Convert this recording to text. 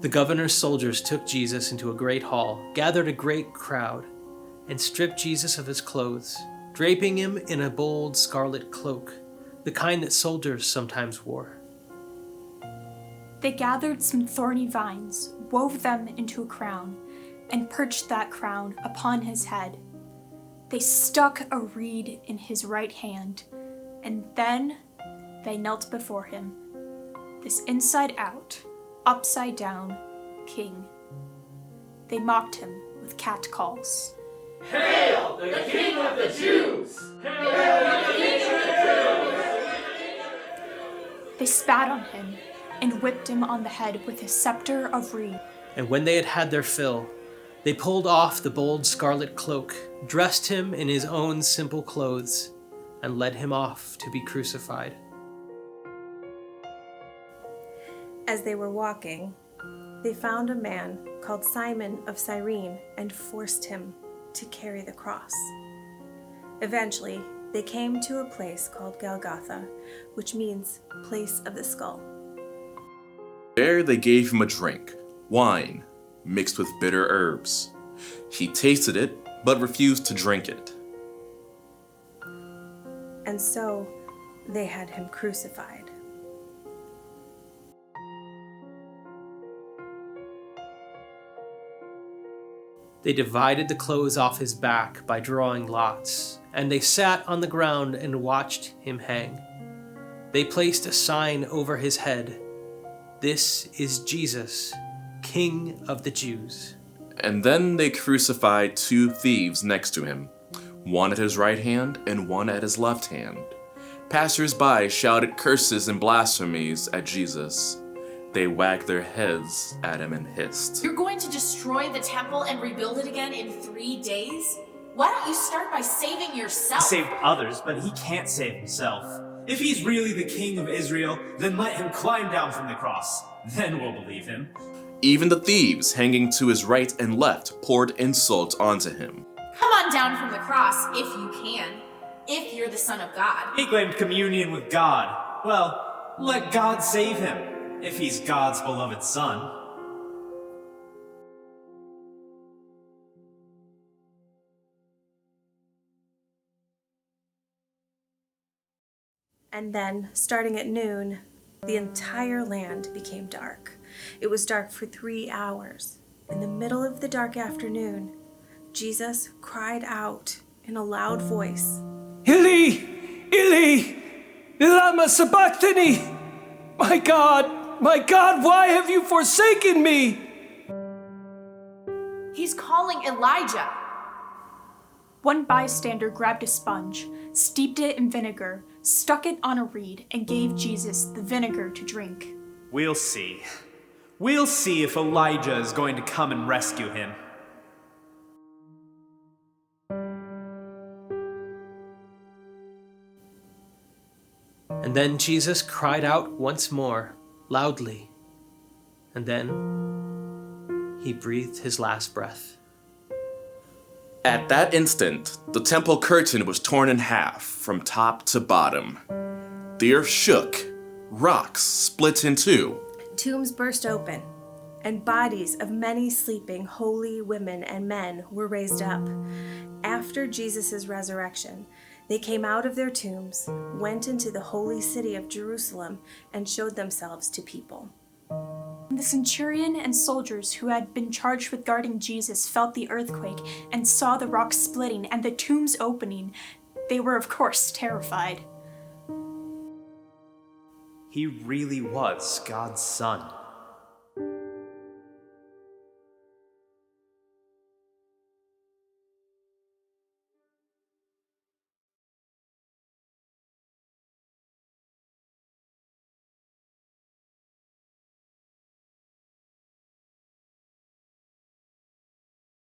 The governor's soldiers took Jesus into a great hall, gathered a great crowd, and stripped Jesus of his clothes, draping him in a bold scarlet cloak, the kind that soldiers sometimes wore. They gathered some thorny vines, wove them into a crown, and perched that crown upon his head. They stuck a reed in his right hand, and then they knelt before him, this inside-out, upside-down king. They mocked him with catcalls. Hail, the King of the Jews! Hail, the King of the Jews! They spat on him and whipped him on the head with his scepter of reed. And when they had had their fill, they pulled off the bold scarlet cloak, dressed him in his own simple clothes, and led him off to be crucified. As they were walking, they found a man called Simon of Cyrene and forced him to carry the cross. Eventually, they came to a place called Golgotha, which means place of the skull. There they gave him a drink, wine, mixed with bitter herbs. He tasted it, but refused to drink it. And so they had him crucified. They divided the clothes off his back by drawing lots, and they sat on the ground and watched him hang. They placed a sign over his head. This is Jesus, King of the Jews. And then they crucified 2 thieves next to him, one at his right hand and one at his left hand. Passers-by shouted curses and blasphemies at Jesus. They wagged their heads at him and hissed. You're going to destroy the temple and rebuild it again in 3 days? Why don't you start by saving yourself? He saved others, but he can't save himself. If he's really the king of Israel, then let him climb down from the cross. Then we'll believe him. Even the thieves hanging to his right and left poured insults onto him. Come on down from the cross, if you can. If you're the Son of God. He claimed communion with God. Well, let God save him, if he's God's beloved son. And then, starting at noon, the entire land became dark. It was dark for 3 hours. In the middle of the dark afternoon, Jesus cried out in a loud voice, Eli, Eli, lama sabachthani! My God, why have you forsaken me? He's calling Elijah. One bystander grabbed a sponge, steeped it in vinegar, stuck it on a reed, and gave Jesus the vinegar to drink. We'll see. We'll see if Elijah is going to come and rescue him. And then Jesus cried out once more, loudly, and then he breathed his last breath. At that instant, the temple curtain was torn in half from top to bottom. The earth shook, rocks split in 2. tombs burst open, and bodies of many sleeping holy women and men were raised up. After Jesus' resurrection, they came out of their tombs, went into the holy city of Jerusalem, and showed themselves to people. The centurion and soldiers who had been charged with guarding Jesus felt the earthquake and saw the rocks splitting and the tombs opening. They were, of course, terrified. He really was God's son.